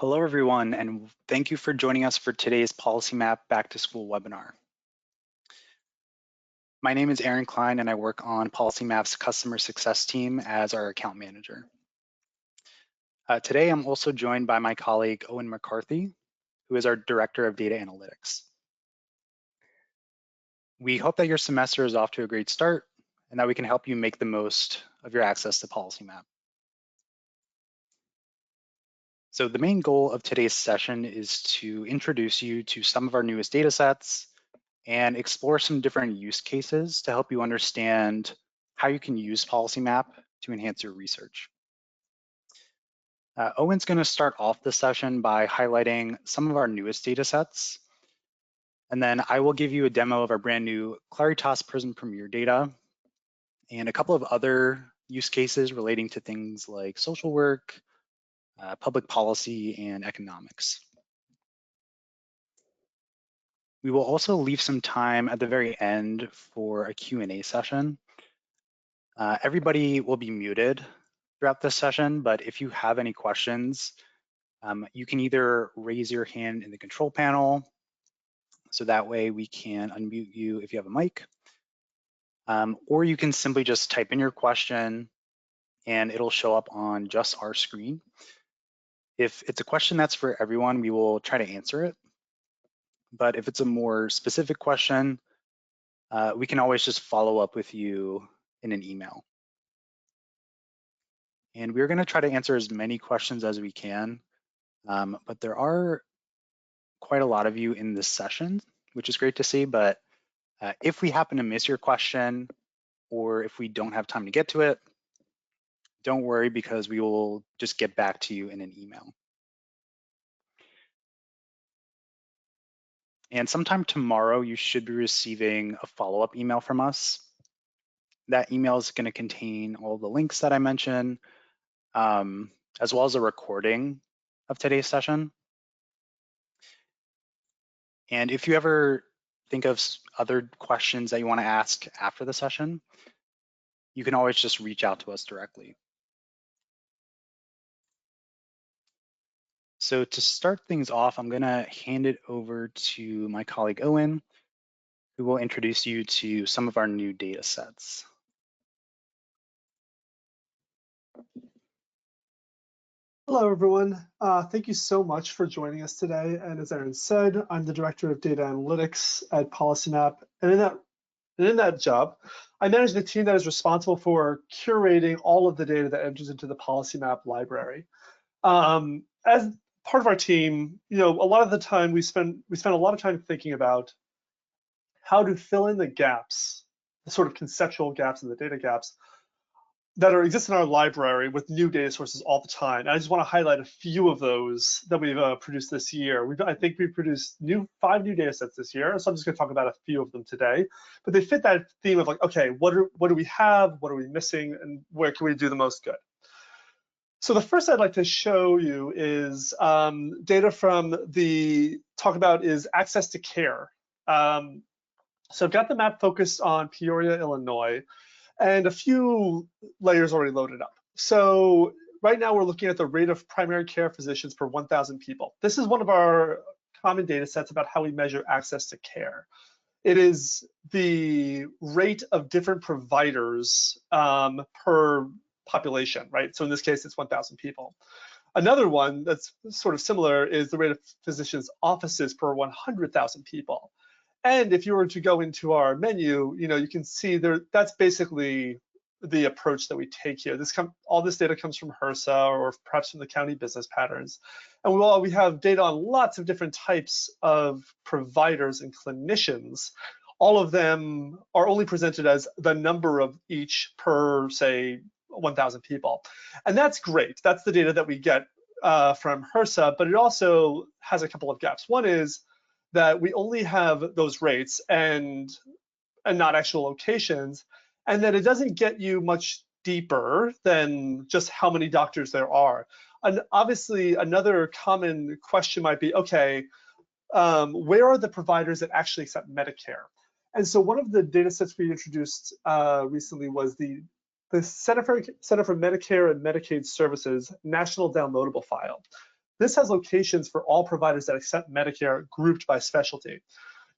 Hello, everyone, and thank you for joining us for today's PolicyMap Back to School webinar. My name is Aaron Klein, and I work on PolicyMap's customer success team as our account manager. Today, I'm also joined by my colleague, Owen McCarthy, who is our Director of Data Analytics. We hope that your semester is off to a great start and that we can help you make the most of your access to PolicyMap. So the main goal of today's session is to introduce you to some of our newest data sets and explore some different use cases to help you understand how you can use PolicyMap to enhance your research. Owen's going to start off the session by highlighting some of our newest data sets, and then I will give you a demo of our brand new Claritas PRIZM Premier Data and a couple of other use cases relating to things like social work, public policy, and economics. We will also leave some time at the very end for a Q&A session. Everybody will be muted throughout this session, but if you have any questions, you can either raise your hand in the control panel, so that way we can unmute you if you have a mic, or you can simply just type in your question and it'll show up on just our screen. If it's a question that's for everyone, we will try to answer it. But if it's a more specific question, we can always just follow up with you in an email. And we're going to try to answer as many questions as we can, but there are quite a lot of you in this session, which is great to see. But if we happen to miss your question, or if we don't have time to get to it, don't worry, because we will just get back to you in an email. And sometime tomorrow, you should be receiving a follow-up email from us. That email is going to contain all the links that I mentioned, as well as a recording of today's session. And if you ever think of other questions that you want to ask after the session, you can always just reach out to us directly. So to start things off, I'm going to hand it over to my colleague Owen, who will introduce you to some of our new data sets. Hello, everyone. Thank you so much for joining us today. And as Aaron said, I'm the Director of Data Analytics at PolicyMap. And in that job, I manage the team that is responsible for curating all of the data that enters into the PolicyMap library. As part of our team, a lot of the time we spend a lot of time thinking about how to fill in the gaps, the sort of conceptual gaps and the data gaps that exist in our library with new data sources all the time. And I just want to highlight a few of those that we've produced this year. I think we've produced 5 new data sets this year, so I'm just going to talk about a few of them today. But they fit that theme of like, okay, what do we have, what are we missing, and where can we do the most good? So the first I'd like to show you is data from is access to care. So I've got the map focused on Peoria, Illinois, and a few layers already loaded up. So right now we're looking at the rate of primary care physicians per 1,000 people. This is one of our common data sets about how we measure access to care. It is the rate of different providers per population, right? So in this case, it's 1,000 people. Another one that's sort of similar is the rate of physicians' offices per 100,000 people. And if you were to go into our menu, you can see that's basically the approach that we take here. All this data comes from HRSA or perhaps from the county business patterns. And we have data on lots of different types of providers and clinicians. All of them are only presented as the number of each per, say, 1,000 people. And that's great. That's the data that we get from HRSA, but it also has a couple of gaps. One is that we only have those rates and not actual locations, and that it doesn't get you much deeper than just how many doctors there are. And obviously, another common question might be, okay, where are the providers that actually accept Medicare? And so one of the data sets we introduced recently was the Center for Medicare and Medicaid Services National Downloadable File. this has locations for all providers that accept Medicare grouped by specialty.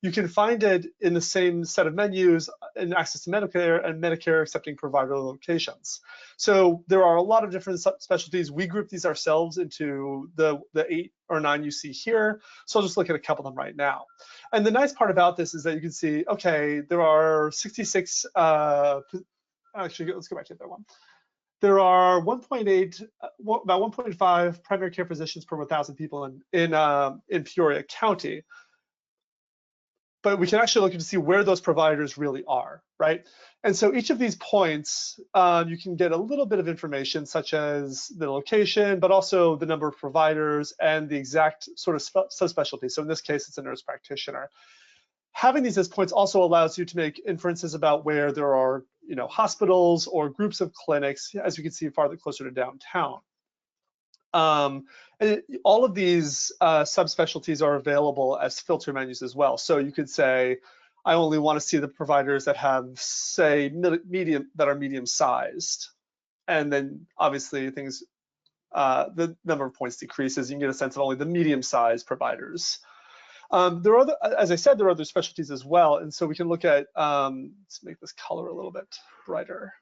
You can find it in the same set of menus in access to Medicare and Medicare accepting provider locations. So there are a lot of different specialties. We group these ourselves into the 8 or 9 you see here. So I'll just look at a couple of them right now. And the nice part about this is that you can see, okay, there are 66, actually, let's go back to the other one. There are 1.8, about 1.5 primary care physicians per 1,000 people in Peoria County. But we can actually look to see where those providers really are, right? And so each of these points, you can get a little bit of information, such as the location, but also the number of providers and the exact sort of subspecialty. So in this case, it's a nurse practitioner. Having these as points also allows you to make inferences about where there are, hospitals or groups of clinics, as you can see farther closer to downtown. And all of these subspecialties are available as filter menus as well. So you could say, I only want to see the providers that have, say, medium sized. And then obviously things, the number of points decreases. You can get a sense of only the medium sized providers. There are other, as I said, there are other specialties as well. And so we can look at, let's make this color a little bit brighter.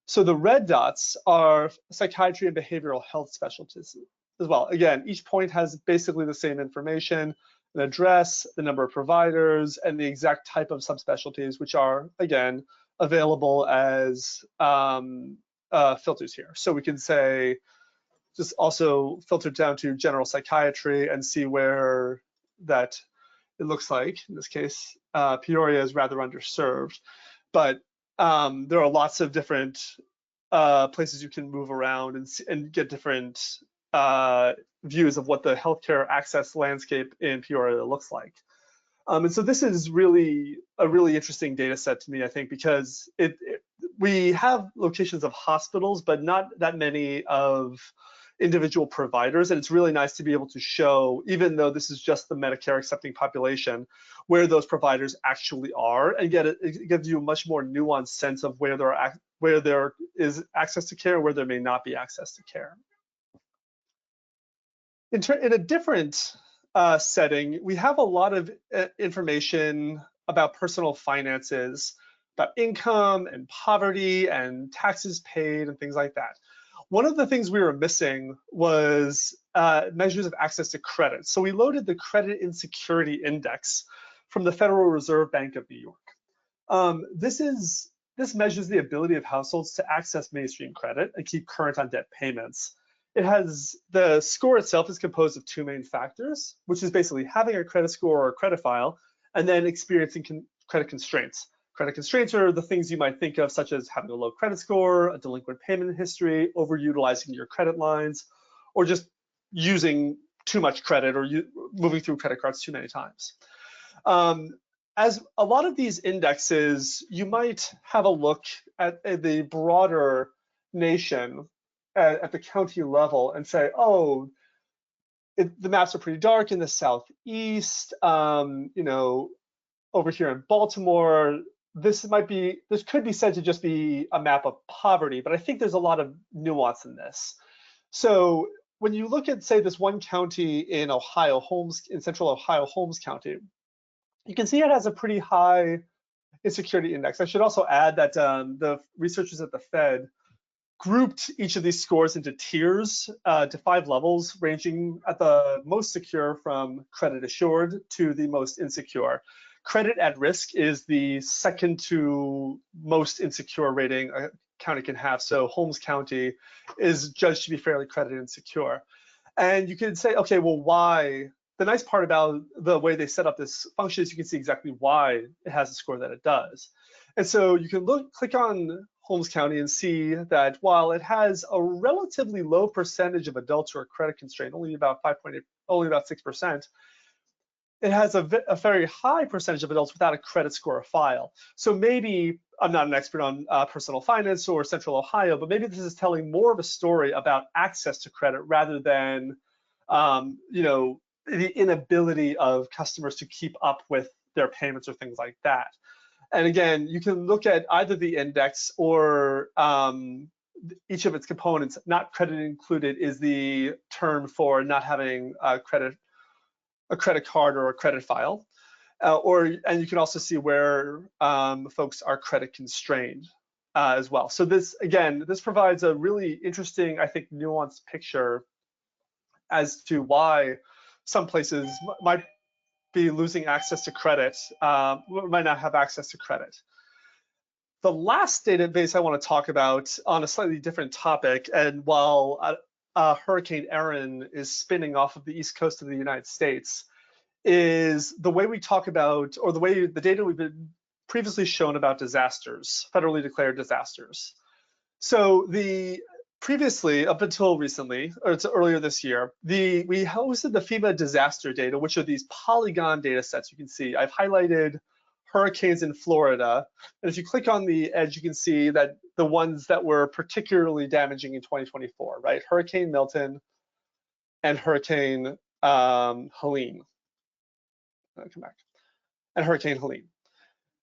So the red dots are psychiatry and behavioral health specialties as well. Again, each point has basically the same information, an address, the number of providers, and the exact type of subspecialties, which are, again, available as filters here. So we can say, just also filter down to general psychiatry and see where that it looks like. In this case, Peoria is rather underserved, but there are lots of different places you can move around and get different views of what the healthcare access landscape in Peoria looks like. And so this is really a really interesting data set to me, I think, because we have locations of hospitals, but not that many of individual providers. And it's really nice to be able to show, even though this is just the Medicare accepting population, where those providers actually are, and it gives you a much more nuanced sense of where there is access to care and where there may not be access to care. In a different setting, we have a lot of information about personal finances, about income and poverty and taxes paid and things like that. One of the things we were missing was measures of access to credit. So we loaded the Credit Insecurity Index from the Federal Reserve Bank of New York. This measures the ability of households to access mainstream credit and keep current on debt payments. The score itself is composed of 2 main factors, which is basically having a credit score or a credit file, and then experiencing credit constraints. Credit constraints are the things you might think of, such as having a low credit score, a delinquent payment history, overutilizing your credit lines, or just using too much credit or moving through credit cards too many times. As a lot of these indexes, you might have a look at the broader nation at the county level and say, oh, the maps are pretty dark in the southeast, over here in Baltimore. This could be said to just be a map of poverty, but I think there's a lot of nuance in this. So when you look at, say, this one county in Ohio, in central Ohio, Holmes County, you can see it has a pretty high insecurity index. I should also add that the researchers at the Fed grouped each of these scores into tiers to 5 levels, ranging at the most secure from credit assured to the most insecure. Credit at risk is the second to most insecure rating a county can have. So Holmes County is judged to be fairly credit insecure. And you can say, okay, well, why? The nice part about the way they set up this function is you can see exactly why it has the score that it does. And so you can click on Holmes County and see that while it has a relatively low percentage of adults who are credit constrained, only about 6%, it has a very high percentage of adults without a credit score or file. So maybe, I'm not an expert on personal finance or Central Ohio, but maybe this is telling more of a story about access to credit rather than, the inability of customers to keep up with their payments or things like that. And again, you can look at either the index or each of its components, not credit included, is the term for not having a credit card or a credit file. And you can also see where folks are credit constrained as well. So this provides a really interesting, I think, nuanced picture as to why some places might be losing access to credit, might not have access to credit. The last database I want to talk about on a slightly different topic, and while Hurricane Erin is spinning off of the east coast of the United States, is the way we talk about, or the way the data we've been previously shown about disasters, federally declared disasters. So previously, up until recently, or it's earlier this year, we hosted the FEMA disaster data, which are these polygon data sets. You can see I've highlighted hurricanes in Florida. And if you click on the edge, you can see that the ones that were particularly damaging in 2024, right? Hurricane Milton and Hurricane Helene. I'll come back. And Hurricane Helene.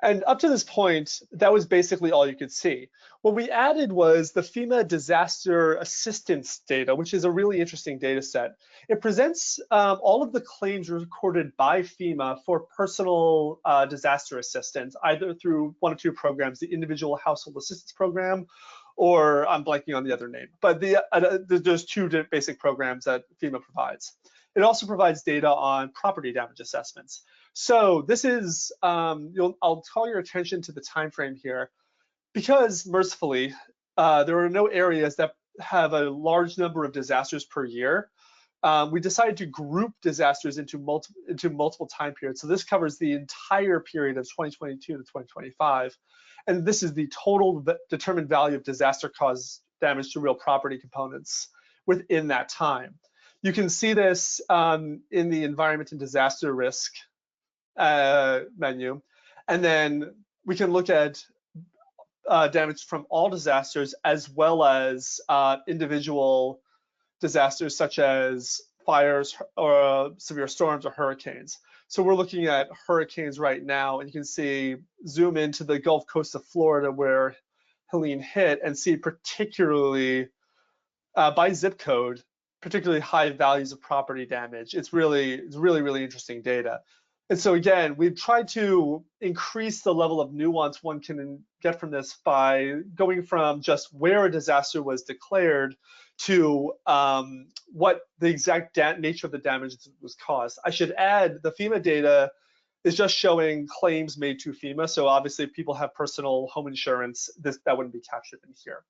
And up to this point, that was basically all you could see. What we added was the FEMA disaster assistance data, which is a really interesting data set. It presents all of the claims recorded by FEMA for personal disaster assistance, either through one of two programs, the Individual Household Assistance Program, or I'm blanking on the other name. But there's two basic programs that FEMA provides. It also provides data on property damage assessments. So this is, I'll call your attention to the time frame here, because mercifully, there are no areas that have a large number of disasters per year. We decided to group disasters into multiple time periods. So this covers the entire period of 2022 to 2025. And this is the total determined value of disaster caused damage to real property components within that time. You can see this in the environment and disaster risk menu. And then we can look at damage from all disasters, as well as individual disasters such as fires or severe storms or hurricanes. So we're looking at hurricanes right now, and you can see, zoom into the Gulf Coast of Florida where Helene hit, and see particularly by zip code, particularly high values of property damage. It's really interesting data. And so again, we've tried to increase the level of nuance one can get from this by going from just where a disaster was declared to what the exact nature of the damage was caused. I should add, the FEMA data is just showing claims made to FEMA. So obviously, if people have personal home insurance, that wouldn't be captured in here.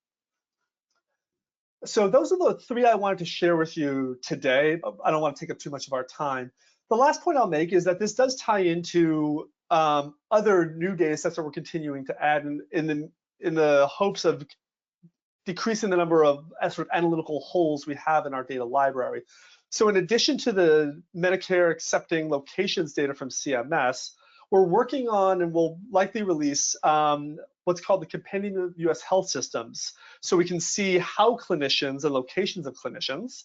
So those are the three I wanted to share with you today. I don't want to take up too much of our time. The last point I'll make is that this does tie into other new data sets that we're continuing to add in the hopes of decreasing the number of sort of analytical holes we have in our data library. So in addition to the Medicare accepting locations data from CMS, we're working on and will likely release what's called the Compendium of US Health Systems, so we can see how clinicians and locations of clinicians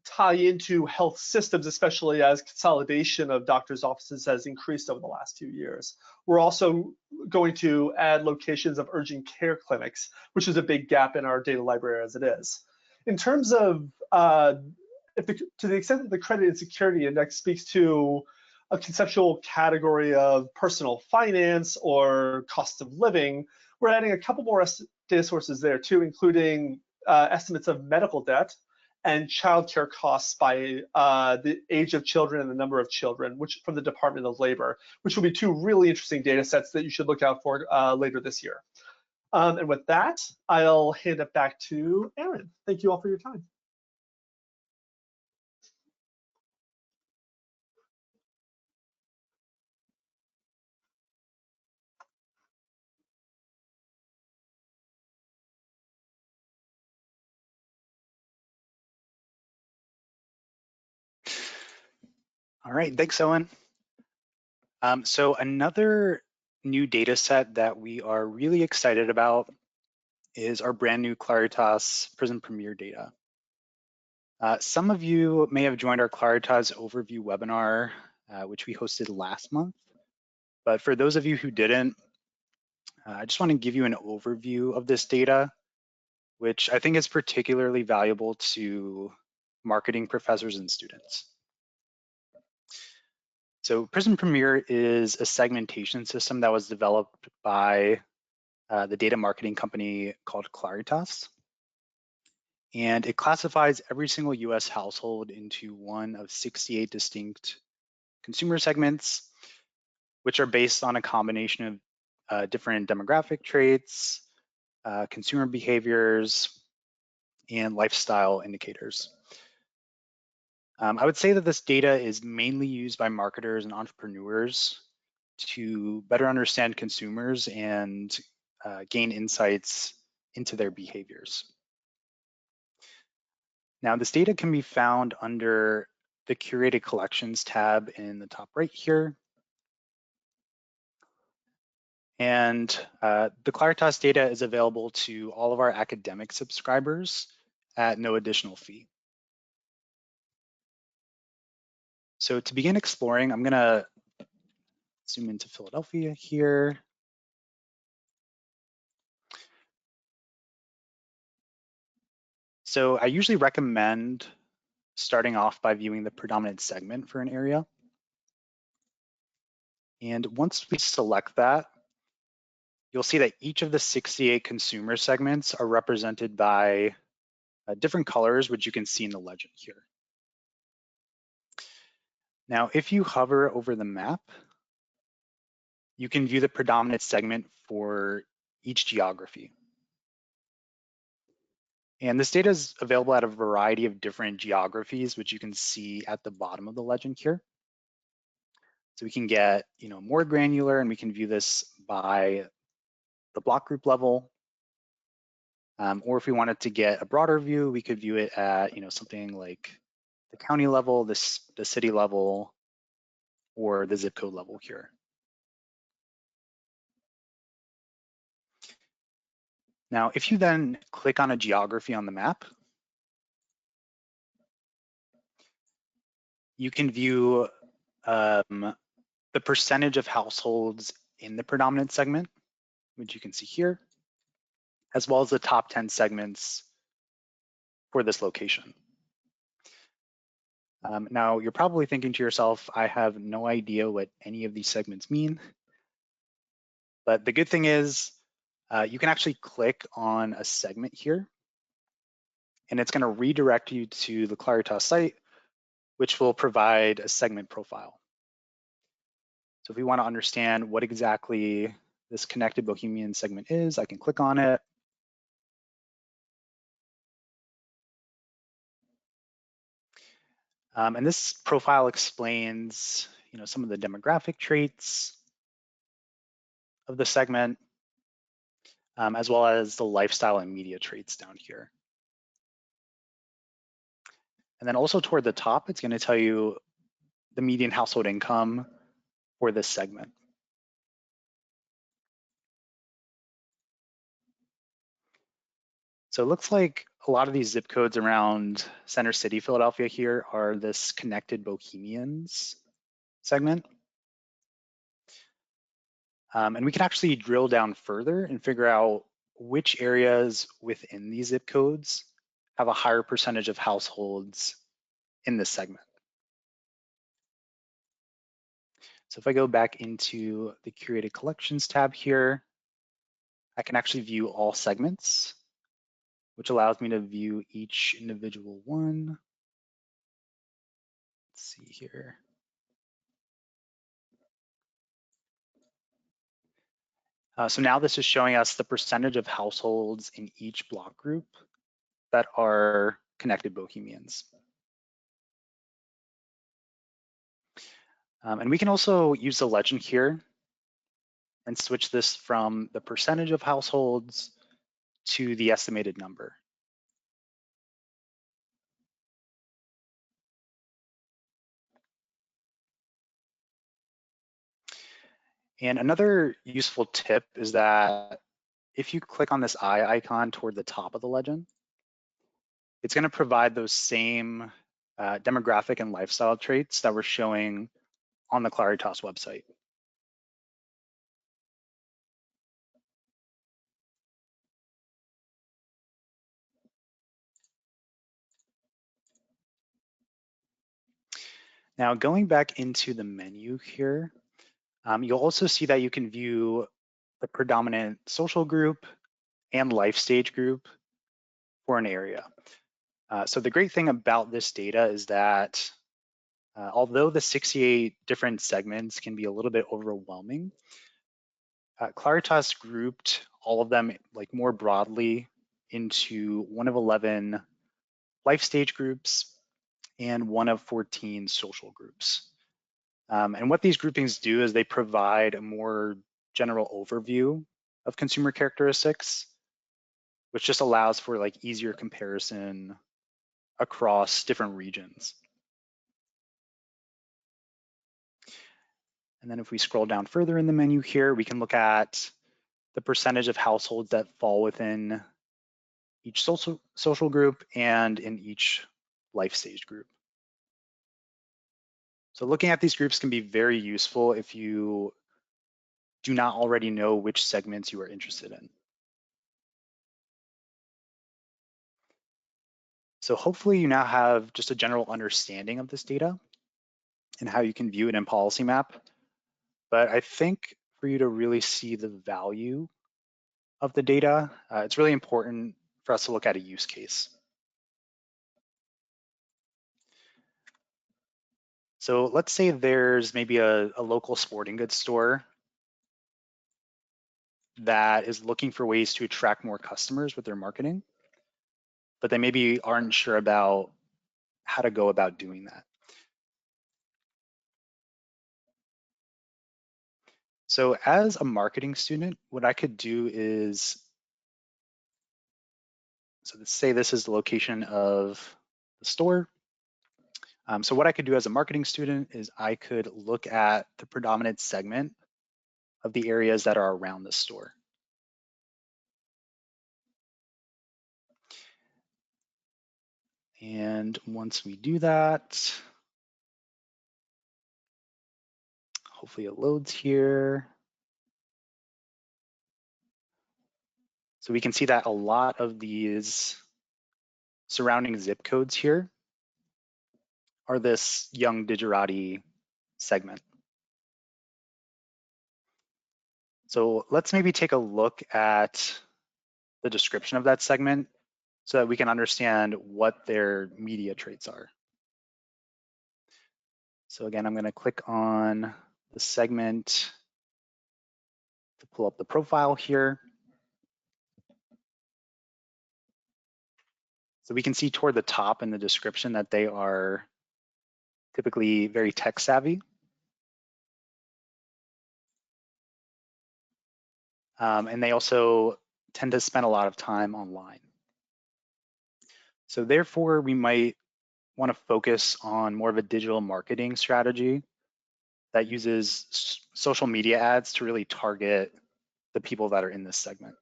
tie into health systems, especially as consolidation of doctors' offices has increased over the last 2 years. We're also going to add locations of urgent care clinics, which is a big gap in our data library as it is. In terms of, to the extent that the Credit Insecurity Index speaks to a conceptual category of personal finance or cost of living, we're adding a couple more data sources there too, including estimates of medical debt and childcare costs by the age of children and the number of children, which from the Department of Labor, which will be two really interesting data sets that you should look out for later this year. And with that, I'll hand it back to Aaron. Thank you all for your time. All right, thanks, Owen. So another new data set that we are really excited about is our brand new Claritas PRIZM Premier Data. Some of you may have joined our Claritas overview webinar, which we hosted last month. But for those of you who didn't, I just want to give you an overview of this data. which I think is particularly valuable to marketing professors and students. So PRIZM Premier is a segmentation system that was developed by the data marketing company called Claritas. And it classifies every single US household into one of 68 distinct consumer segments, which are based on a combination of different demographic traits, consumer behaviors, and lifestyle indicators. I would say that this data is mainly used by marketers and entrepreneurs to better understand consumers and gain insights into their behaviors. Now, this data can be found under the Curated Collections tab in the top right here. And the Claritas data is available to all of our academic subscribers at no additional fee. So to begin exploring, I'm gonna zoom into Philadelphia here. So I usually recommend starting off by viewing the predominant segment for an area. And once we select that, you'll see that each of the 68 consumer segments are represented by different colors, which you can see in the legend here. Now, if you hover over the map, you can view the predominant segment for each geography. And this data is available at a variety of different geographies, which you can see at the bottom of the legend here. So we can get more granular, and we can view this by the block group level. Or if we wanted to get a broader view, we could view it at something like the county level, the city level, or the zip code level here. Now, if you then click on a geography on the map, you can view the percentage of households in the predominant segment, which you can see here, as well as the top 10 segments for this location. Now, you're probably thinking to yourself, I have no idea what any of these segments mean. But the good thing is you can actually click on a segment here, and it's going to redirect you to the Claritas site, which will provide a segment profile. So if we want to understand what exactly this connected Bohemian segment is, I can click on it. And this profile explains some of the demographic traits of the segment, as well as the lifestyle and media traits down here. And then also toward the top, it's going to tell you the median household income for this segment. So it looks like a lot of these zip codes around Center City, Philadelphia here are this connected Bohemians segment. And we can actually drill down further and figure out which areas within these zip codes have a higher percentage of households in this segment. So if I go back into the Curated Collections tab here, I can actually view all segments, which allows me to view each individual one. Let's see here. So now this is showing us the percentage of households in each block group that are connected Bohemians. And we can also use the legend here and switch this from the percentage of households to the estimated number. And another useful tip is that if you click on this eye icon toward the top of the legend, it's going to provide those same demographic and lifestyle traits that we're showing on the Claritas website. Now going back into the menu here, you'll also see that you can view the predominant social group and life stage group for an area. So the great thing about this data is that although the 68 different segments can be a little bit overwhelming, Claritas grouped all of them like more broadly into one of 11 life stage groups and one of 14 social groups. And what these groupings do is they provide a more general overview of consumer characteristics, which just allows for like easier comparison across different regions. And then if we scroll down further in the menu here, we can look at the percentage of households that fall within each social group and in each life stage group. So looking at these groups can be very useful if you do not already know which segments you are interested in. So hopefully you now have just a general understanding of this data and how you can view it in PolicyMap. But I think for you to really see the value of the data, it's really important for us to look at a use case. So let's say there's maybe a local sporting goods store that is looking for ways to attract more customers with their marketing, but they maybe aren't sure about how to go about doing that. So as a marketing student, what I could do is, so let's say this is the location of the store. So what I could do as a marketing student is I could look at the predominant segment of the areas that are around the store. And once we do that, hopefully it loads here. So we can see that a lot of these surrounding zip codes here are this young Digerati segment. So let's maybe take a look at the description of that segment so that we can understand what their media traits are. So again, I'm going to click on the segment to pull up the profile here. So we can see toward the top in the description that they are typically very tech savvy. And they also tend to spend a lot of time online. So therefore, we might want to focus on more of a digital marketing strategy that uses social media ads to really target the people that are in this segment.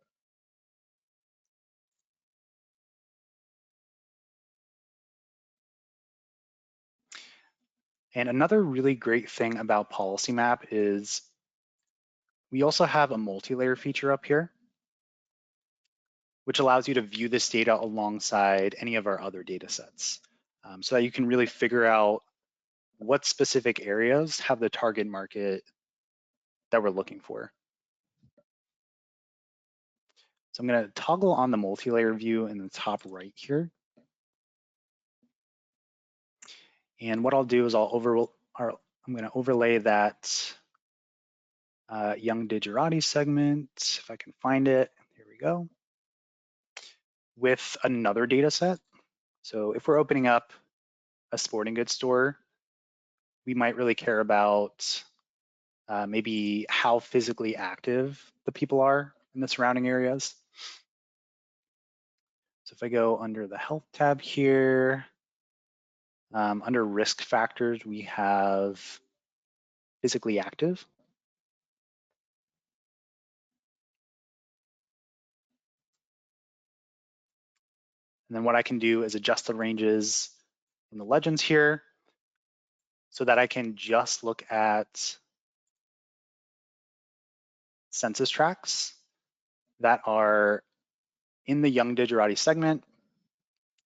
And another really great thing about PolicyMap is we also have a multi-layer feature up here, which allows you to view this data alongside any of our other data sets so that you can really figure out what specific areas have the target market that we're looking for. So I'm going to toggle on the multi-layer view in the top right here. And what I'll do is I'm going to overlay that young Digerati segment, if I can find it. Here we go. With another data set. So if we're opening up a sporting goods store, we might really care about maybe how physically active the people are in the surrounding areas. So if I go under the health tab here, under risk factors, we have physically active. And then what I can do is adjust the ranges in the legends here so that I can just look at census tracts that are in the young Digerati segment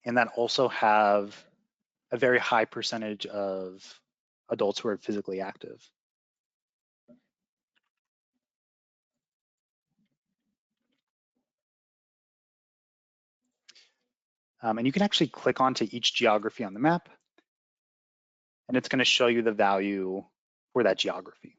and that also have a very high percentage of adults who are physically active. And you can actually click onto each geography on the map, and it's going to show you the value for that geography.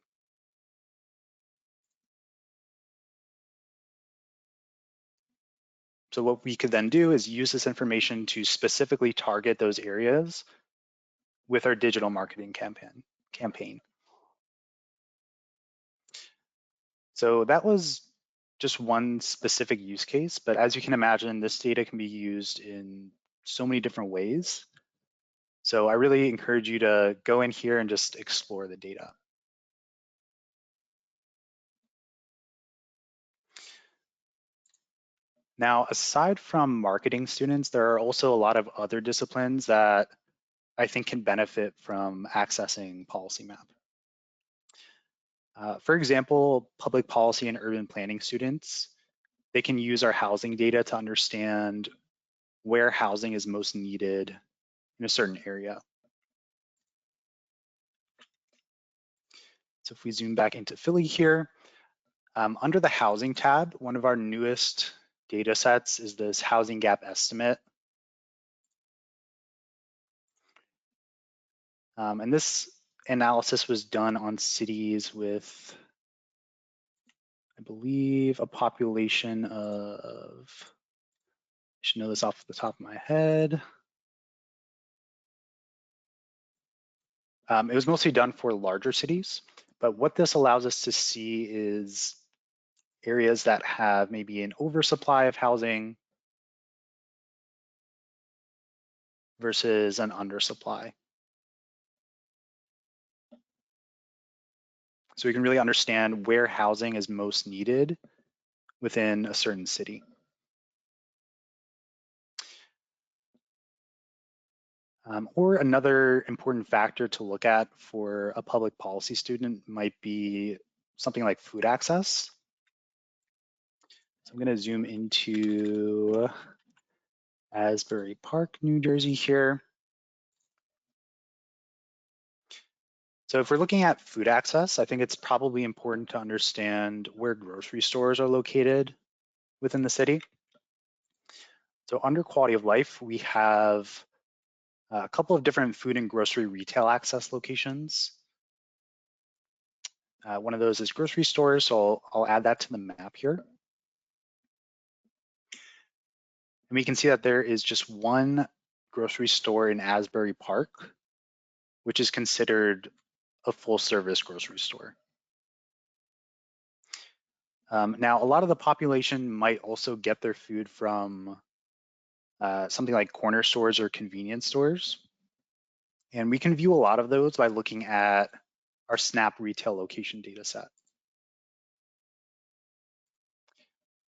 So what we could then do is use this information to specifically target those areas with our digital marketing campaign. So that was just one specific use case, but as you can imagine, this data can be used in so many different ways. So I really encourage you to go in here and just explore the data. Now, aside from marketing students, there are also a lot of other disciplines that I think can benefit from accessing PolicyMap. For example, public policy and urban planning students, they can use our housing data to understand where housing is most needed in a certain area. So if we zoom back into Philly here, under the housing tab, one of our newest data sets is this housing gap estimate. And this analysis was done on cities with, I believe, a population of, I should know this off the top of my head. It was mostly done for larger cities, but what this allows us to see is areas that have maybe an oversupply of housing versus an undersupply. So we can really understand where housing is most needed within a certain city. Or another important factor to look at for a public policy student might be something like food access. So I'm going to zoom into Asbury Park, New Jersey here. So if we're looking at food access, I think it's probably important to understand where grocery stores are located within the city. So under quality of life, we have a couple of different food and grocery retail access locations. One of those is grocery stores, so I'll add that to the map here. And we can see that there is just one grocery store in Asbury Park, which is considered a full service grocery store. Now, a lot of the population might also get their food from something like corner stores or convenience stores. And we can view a lot of those by looking at our SNAP retail location data set.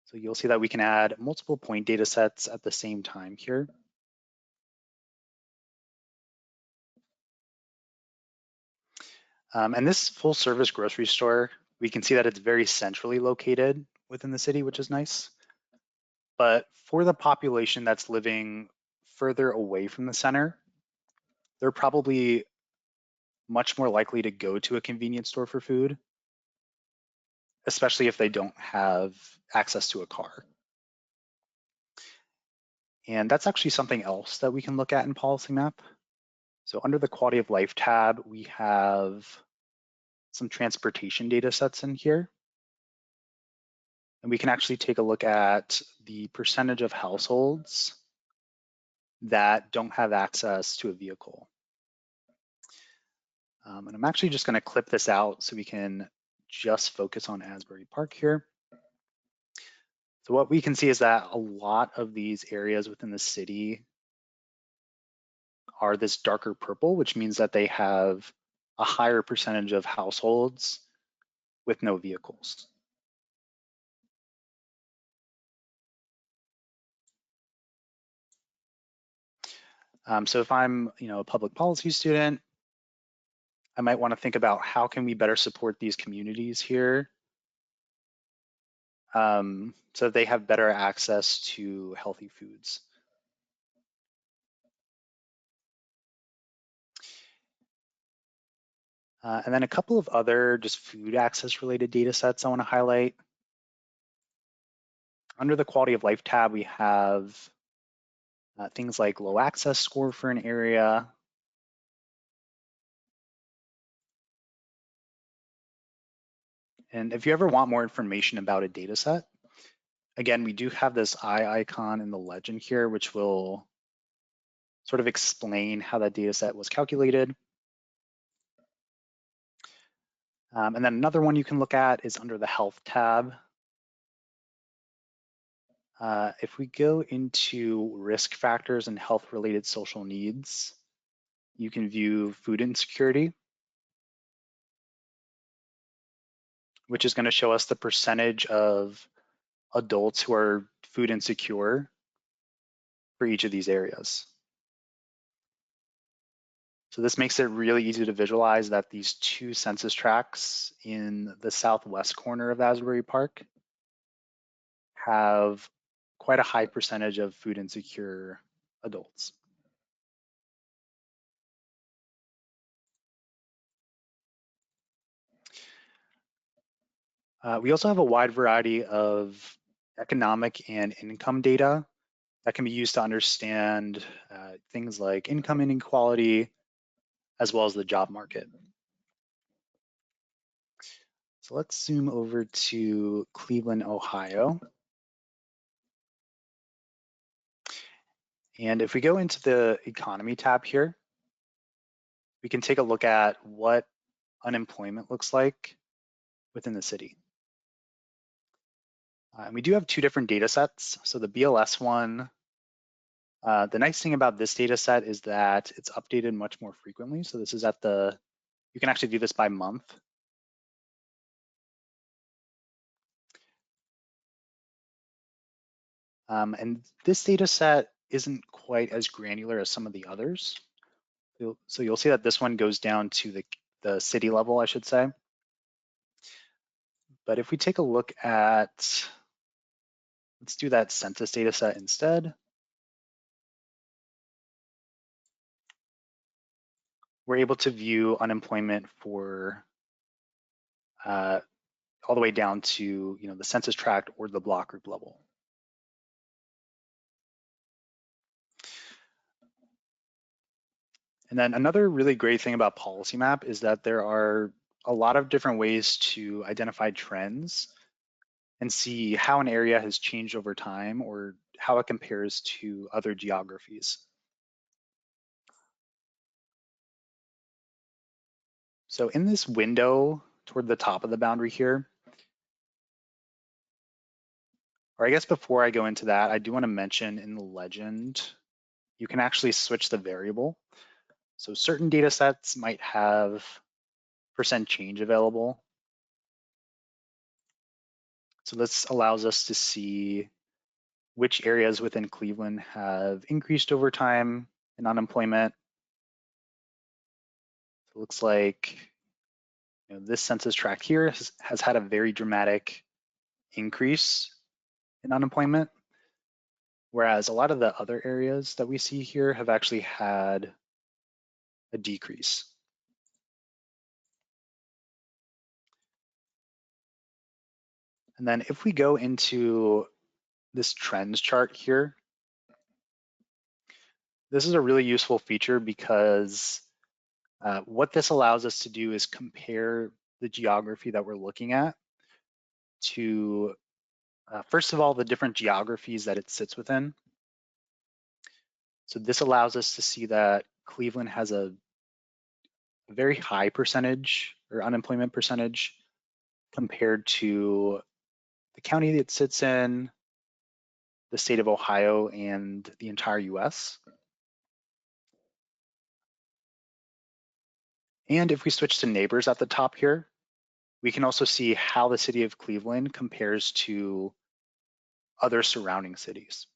So you'll see that we can add multiple point data sets at the same time here. And this full service grocery store, we can see that it's very centrally located within the city, which is nice. But for the population that's living further away from the center, they're probably much more likely to go to a convenience store for food, especially if they don't have access to a car. And that's actually something else that we can look at in PolicyMap. So under the quality of life tab, we have some transportation data sets in here. And we can actually take a look at the percentage of households that don't have access to a vehicle. And I'm actually just going to clip this out so we can just focus on Asbury Park here. So what we can see is that a lot of these areas within the city are this darker purple, which means that they have a higher percentage of households with no vehicles. So if I'm, a public policy student, I might want to think about how can we better support these communities here so that they have better access to healthy foods. And then a couple of other just food access related data sets I want to highlight. Under the quality of life tab, we have things like low access score for an area. And if you ever want more information about a data set, again, we do have this eye icon in the legend here, which will sort of explain how that data set was calculated. And then another one you can look at is under the health tab. If we go into risk factors and health related social needs, you can view food insecurity, which is going to show us the percentage of adults who are food insecure for each of these areas. So this makes it really easy to visualize that these two census tracts in the southwest corner of Asbury Park have quite a high percentage of food insecure adults. We also have a wide variety of economic and income data that can be used to understand things like income inequality, as well as the job market. So let's zoom over to Cleveland, Ohio. And if we go into the economy tab here, we can take a look at what unemployment looks like within the city. And we do have two different data sets. So the BLS one, the nice thing about this data set is that it's updated much more frequently. So this is at the, you can actually do this by month. And this data set isn't quite as granular as some of the others. So you'll see that this one goes down to the city level, I should say. But if we take a look at, let's do that census data set instead. We're able to view unemployment for all the way down to the census tract or the block group level. And then another really great thing about PolicyMap is that there are a lot of different ways to identify trends and see how an area has changed over time or how it compares to other geographies. So in this window toward the top of the boundary here, or I guess before I go into that, I do want to mention in the legend, you can actually switch the variable. So certain data sets might have percent change available. So this allows us to see which areas within Cleveland have increased over time in unemployment. So it looks like this census tract here has had a very dramatic increase in unemployment, whereas a lot of the other areas that we see here have actually had a decrease. And then if we go into this trends chart here, this is a really useful feature because what this allows us to do is compare the geography that we're looking at to, first of all, the different geographies that it sits within. So this allows us to see that Cleveland has a very high percentage or unemployment percentage compared to the county that it sits in, the state of Ohio, and the entire US. And if we switch to neighbors at the top here, we can also see how the city of Cleveland compares to other surrounding cities.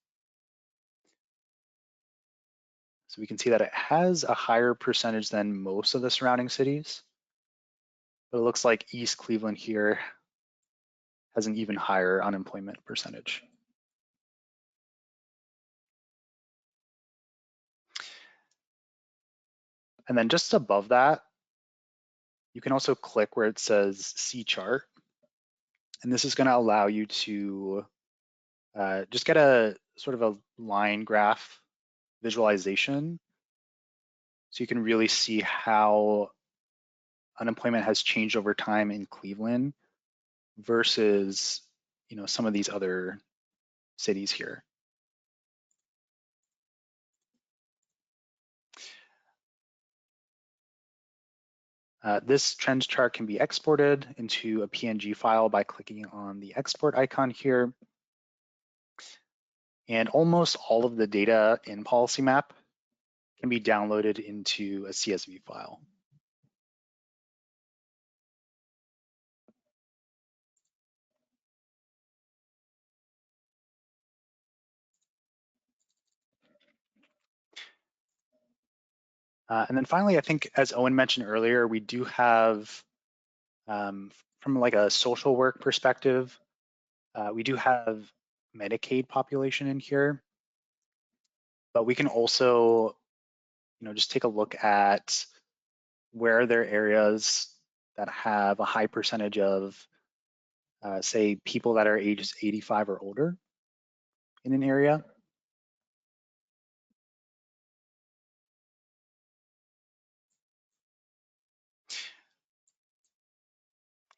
So we can see that it has a higher percentage than most of the surrounding cities, but it looks like East Cleveland here has an even higher unemployment percentage. And then just above that, You can also click where it says See Chart, and this is going to allow you to just get a sort of a line graph visualization, so you can really see how unemployment has changed over time in Cleveland versus, you know, some of these other cities here. This trends chart can be exported into a PNG file by clicking on the export icon here. And almost all of the data in PolicyMap can be downloaded into a CSV file. And then finally, I think as Owen mentioned earlier, we do have, from like a social work perspective, we do have Medicaid population in here, but we can also, you know, just take a look at where there are areas that have a high percentage of, say, people that are ages 85 or older in an area.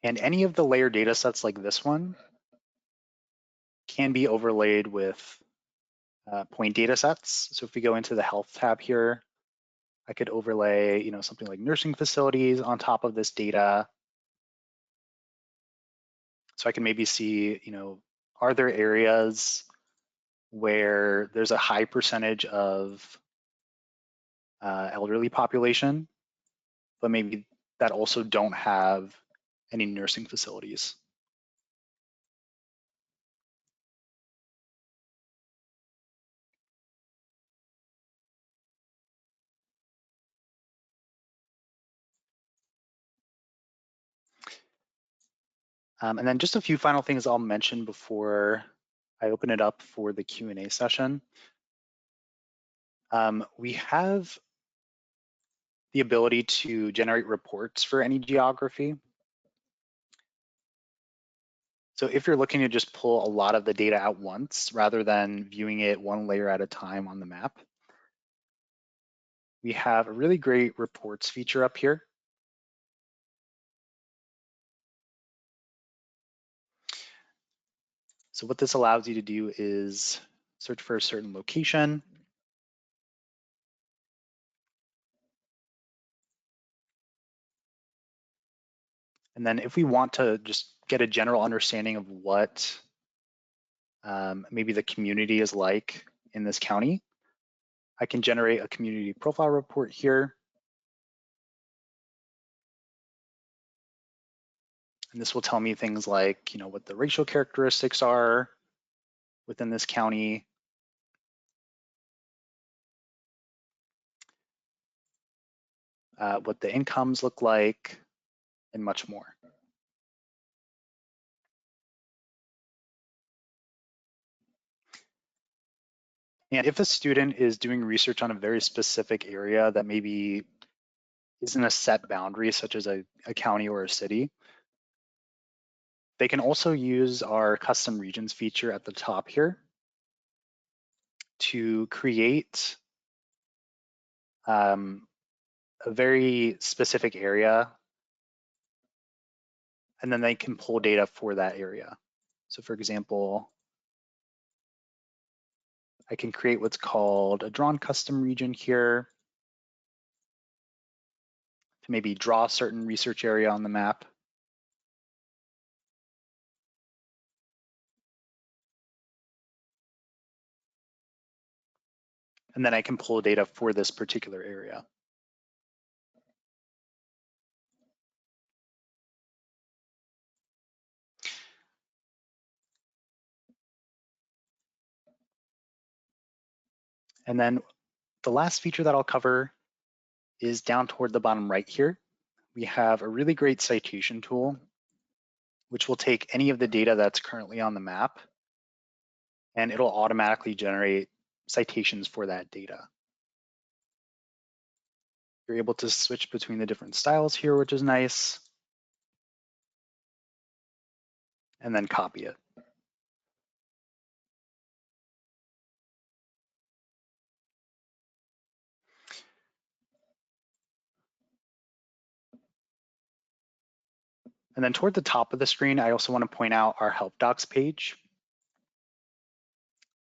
And any of the layer data sets like this one can be overlaid with point data sets. So if we go into the health tab here, I could overlay, you know, something like nursing facilities on top of this data. So I can maybe see, you know, are there areas where there's a high percentage of elderly population, but maybe that also don't have any nursing facilities. And then just a few final things I'll mention before I open it up for the Q&A session. We have the ability to generate reports for any geography. So if you're looking to just pull a lot of the data at once, rather than viewing it one layer at a time on the map, we have a really great reports feature up here. So what this allows you to do is search for a certain location. And then if we want to just get a general understanding of what maybe the community is like in this county, I can generate a community profile report here. And this will tell me things like, you know, what the racial characteristics are within this county, what the incomes look like, and much more. And if a student is doing research on a very specific area that maybe isn't a set boundary, such as a county or a city, they can also use our custom regions feature at the top here to create a very specific area, and then they can pull data for that area. So for example, I can create what's called a drawn custom region here to maybe draw a certain research area on the map. And then I can pull data for this particular area. And then the last feature that I'll cover is down toward the bottom right here. We have a really great citation tool, which will take any of the data that's currently on the map, and it'll automatically generate citations for that data. You're able to switch between the different styles here, which is nice, and then copy it. And then toward the top of the screen, I also want to point out our help docs page.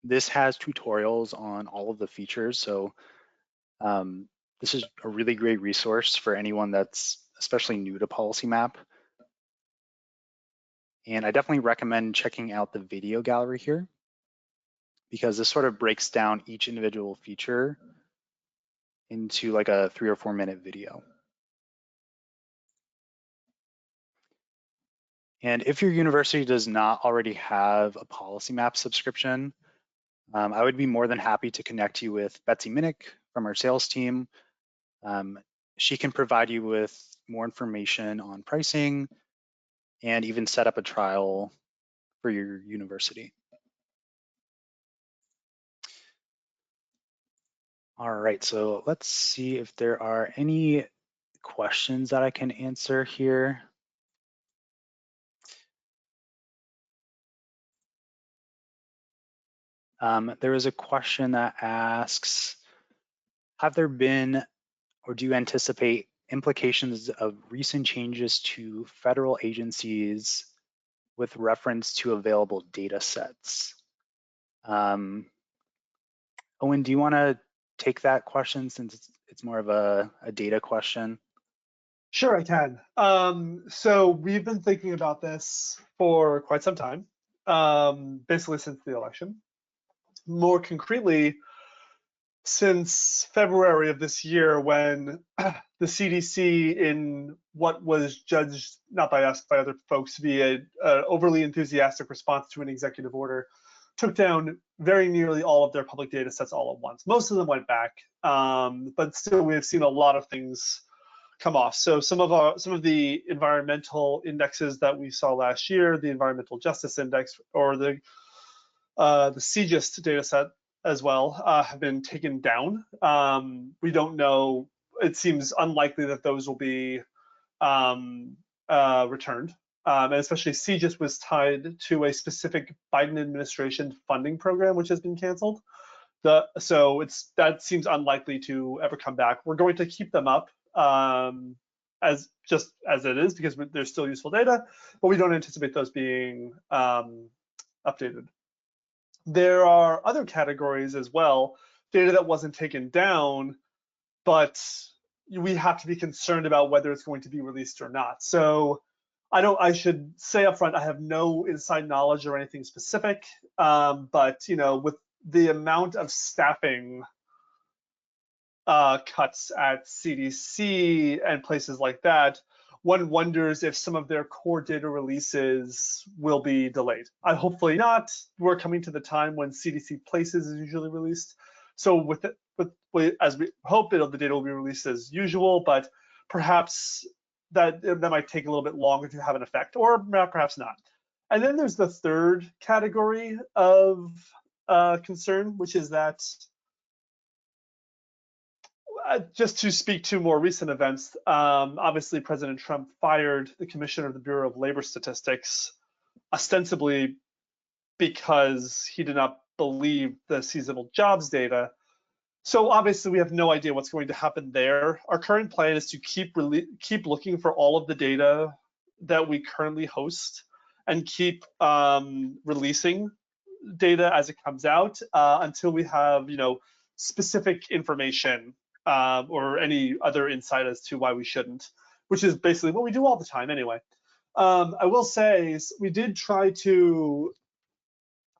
This has tutorials on all of the features. So this is a really great resource for anyone that's especially new to PolicyMap. And I definitely recommend checking out the video gallery here, because this sort of breaks down each individual feature into like a 3 or 4 minute video. And if your university does not already have a PolicyMap subscription, I would be more than happy to connect you with Betsy Minnick from our sales team. She can provide you with more information on pricing and even set up a trial for your university. All right, so let's see if there are any questions that I can answer here. There is a question that asks, have there been or do you anticipate implications of recent changes to federal agencies with reference to available data sets? Owen, do you want to take that question since it's more of a data question? Sure, I can. So we've been thinking about this for quite some time, basically since the election. More concretely, since February of this year, when the CDC, in what was judged, not by us, by other folks, to be an overly enthusiastic response to an executive order, took down very nearly all of their public data sets all at once. Most of them went back, but still we have seen a lot of things come off. So some of the environmental indexes that we saw last year, the Environmental Justice Index or the CGIST data set as well, have been taken down. We don't know. It seems unlikely that those will be returned. And especially CGIST was tied to a specific Biden administration funding program, which has been canceled. So that seems unlikely to ever come back. We're going to keep them up as it is, because they're still useful data, but we don't anticipate those being updated. There are other categories as well, data that wasn't taken down, but we have to be concerned about whether it's going to be released or not. So I should say up front, I have no inside knowledge or anything specific, but with the amount of staffing cuts at CDC and places like that, one wonders if some of their core data releases will be delayed. Hopefully not. We're coming to the time when CDC Places is usually released. So as we hope, the data will be released as usual, but perhaps that might take a little bit longer to have an effect, or perhaps not. And then there's the third category of concern, which is that just to speak to more recent events, obviously President Trump fired the commissioner of the Bureau of Labor Statistics, ostensibly because he did not believe the seasonal jobs data. So obviously we have no idea what's going to happen there. Our current plan is to keep looking for all of the data that we currently host and keep releasing data as it comes out until we have specific information or any other insight as to why we shouldn't, which is basically what we do all the time anyway. I will say we did try to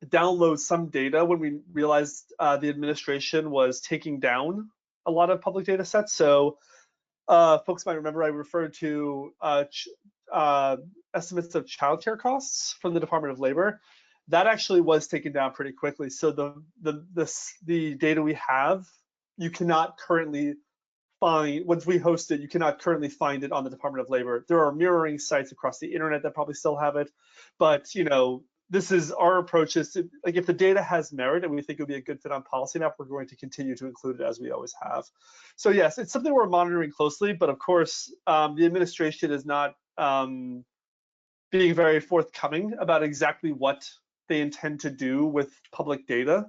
download some data when we realized the administration was taking down a lot of public data sets. So folks might remember I referred to estimates of childcare costs from the Department of Labor. That actually was taken down pretty quickly. So the data we have, you cannot currently find, once we host it, you cannot currently find it on the Department of Labor. There are mirroring sites across the internet that probably still have it, but this is our approach is to, like, if the data has merit and we think it would be a good fit on PolicyMap, we're going to continue to include it as we always have. So yes, it's something we're monitoring closely, but of course, the administration is not being very forthcoming about exactly what they intend to do with public data.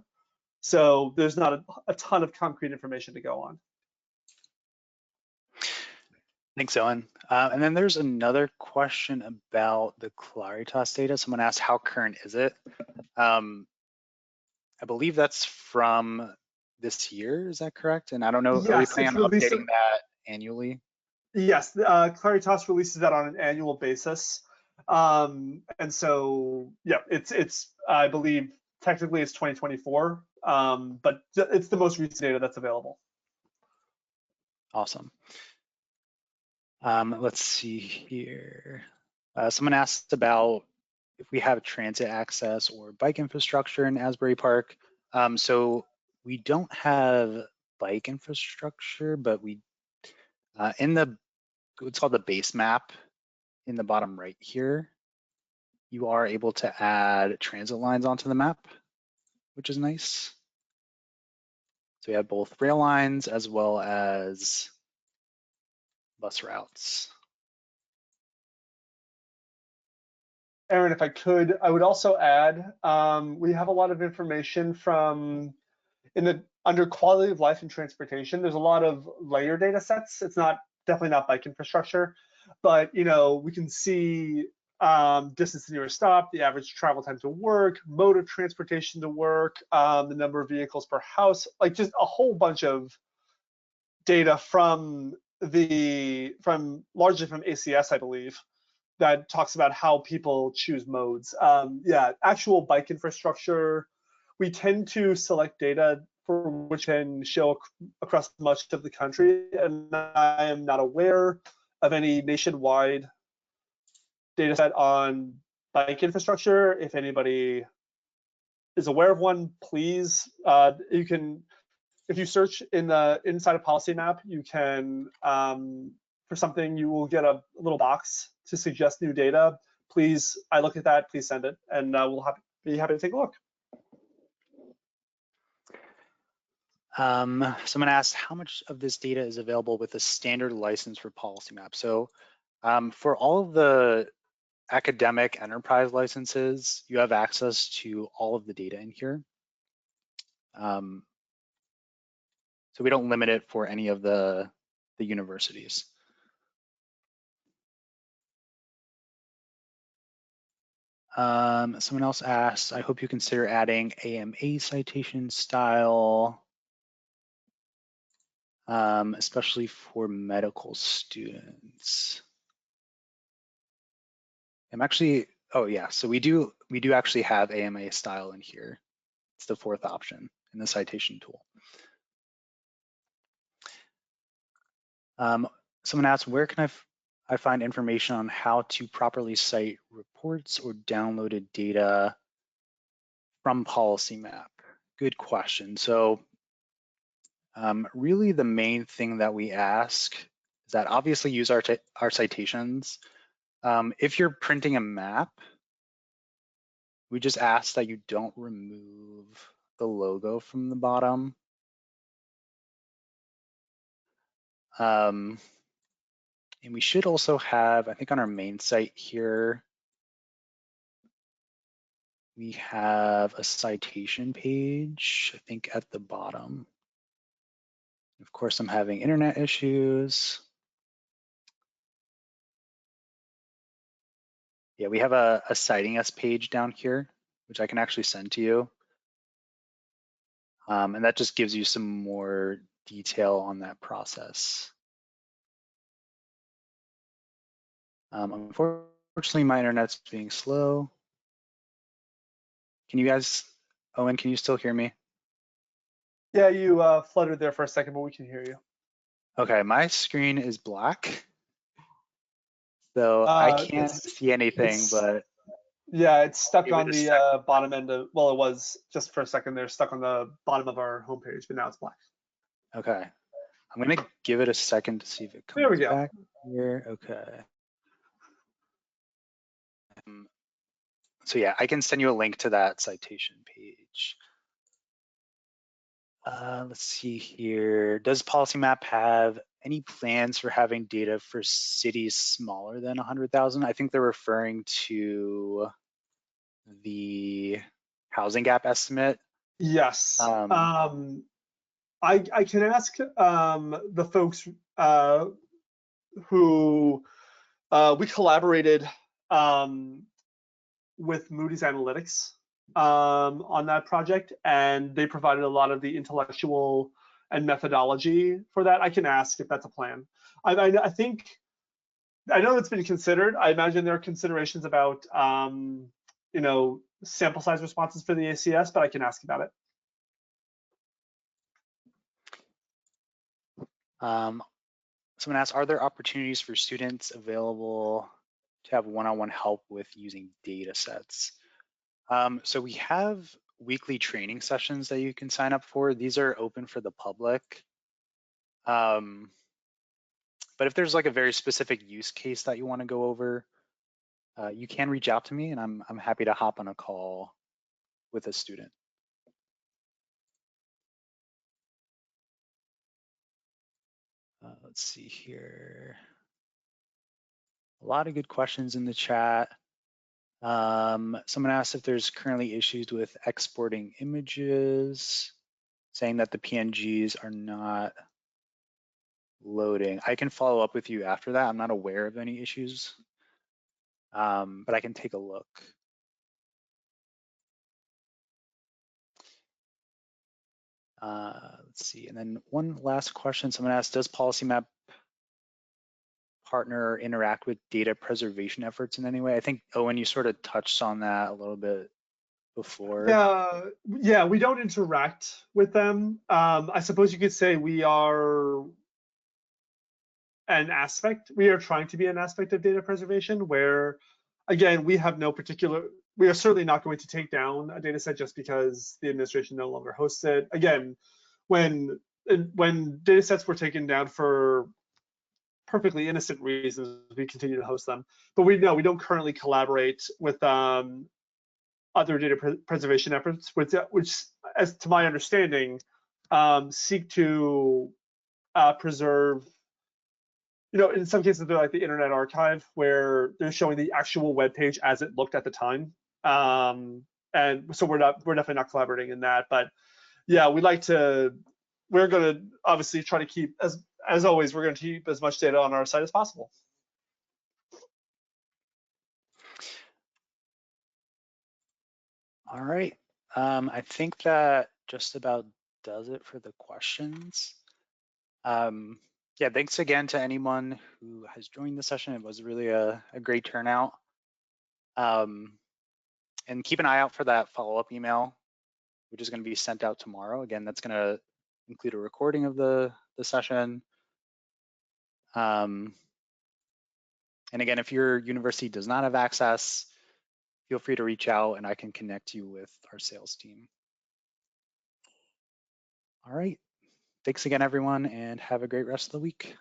So there's not a ton of concrete information to go on. Thanks, Owen. And then there's another question about the Claritas data. Someone asked, how current is it? I believe that's from this year, is that correct? And I don't know, are we Yes, planning it's on released. updating that annually? Yes, Claritas releases that on an annual basis. And so, yeah, it's I believe technically it's 2024, but it's the most recent data that's available. Awesome. Let's see here. Someone asked about if we have transit access or bike infrastructure in Asbury Park. So we don't have bike infrastructure, but we, in the, it's called the base map in the bottom right here, you are able to add transit lines onto the map, which is nice. So we have both rail lines as well as bus routes. Aaron, if I could, I would also add, we have a lot of information from under quality of life and transportation. There's a lot of layer data sets. It's definitely not bike infrastructure, but we can see distance to nearest stop, the average travel time to work, mode of transportation to work, the number of vehicles per house, like just a whole bunch of data largely from ACS, I believe, that talks about how people choose modes. Yeah, actual bike infrastructure, we tend to select data for which can show across much of the country, and I am not aware of any nationwide data set on bike infrastructure. If anybody is aware of one, please, you can, if you search inside of PolicyMap, you can, for something, you will get a little box to suggest new data. Please, I look at that, please send it, and we'll be happy to take a look. Someone asked how much of this data is available with a standard license for PolicyMap. So for all of the academic enterprise licenses, you have access to all of the data in here. So we don't limit it for any of the universities. Someone else asked, I hope you consider adding AMA citation style, especially for medical students. I'm actually, oh yeah, so we do actually have AMA style in here. It's the fourth option in the citation tool. Someone asked, where can I find information on how to properly cite reports or downloaded data from PolicyMap? Good question. So really the main thing that we ask is that obviously use our citations. If you're printing a map, we just ask that you don't remove the logo from the bottom. And we should also have, I think on our main site here, we have a citation page, I think at the bottom. Of course, I'm having internet issues. Yeah, we have a citing us page down here, which I can actually send to you. And that just gives you some more detail on that process. Unfortunately, my internet's being slow. Can you guys, Owen, can you still hear me? Yeah, you fluttered there for a second, but we can hear you. Okay, my screen is black. So I can't see anything, but. Yeah, it's stuck on the bottom end of, well, it was just for a second there, stuck on the bottom of our homepage, but now it's black. Okay, I'm gonna give it a second to see if it comes back here. Okay. So yeah, I can send you a link to that citation page. Let's see here. Does PolicyMap have any plans for having data for cities smaller than 100,000? I think they're referring to the housing gap estimate. Yes. Um, I can ask the folks who we collaborated with Moody's Analytics on that project, and they provided a lot of the intellectual and methodology for that. I can ask if that's a plan. I think, I know it's been considered. I imagine there are considerations about, you know, sample size responses for the ACS, but I can ask about it. Someone asked, are there opportunities for students available to have one-on-one help with using data sets? So we have weekly training sessions that you can sign up for. These are open for the public. But if there's like a very specific use case that you want to go over, you can reach out to me, and I'm happy to hop on a call with a student. Let's see here. A lot of good questions in the chat. Someone asked if there's currently issues with exporting images, saying that the PNGs are not loading. I can follow up with you after that. I'm not aware of any issues, but I can take a look. Let's see, and then one last question. Someone asked, does PolicyMap partner or interact with data preservation efforts in any way? I think, Owen, you sort of touched on that a little bit before. Yeah, we don't interact with them. I suppose you could say we are an aspect. We are trying to be an aspect of data preservation where, again, we have no particular, we are certainly not going to take down a data set just because the administration no longer hosts it. Again, when data sets were taken down for perfectly innocent reasons, we continue to host them. But we don't currently collaborate with other data preservation efforts, which, as to my understanding, seek to preserve, you know, in some cases they're like the Internet Archive, where they're showing the actual web page as it looked at the time. And so we're definitely not collaborating in that. But yeah, we're going to obviously try to keep, as always, we're going to keep as much data on our site as possible. All right. I think that just about does it for the questions. Yeah, thanks again to anyone who has joined the session. It was really a great turnout. And keep an eye out for that follow-up email, which is going to be sent out tomorrow. Again, that's going to include a recording of the session. And again, if your university does not have access, feel free to reach out and I can connect you with our sales team. All right. Thanks again, everyone, and have a great rest of the week.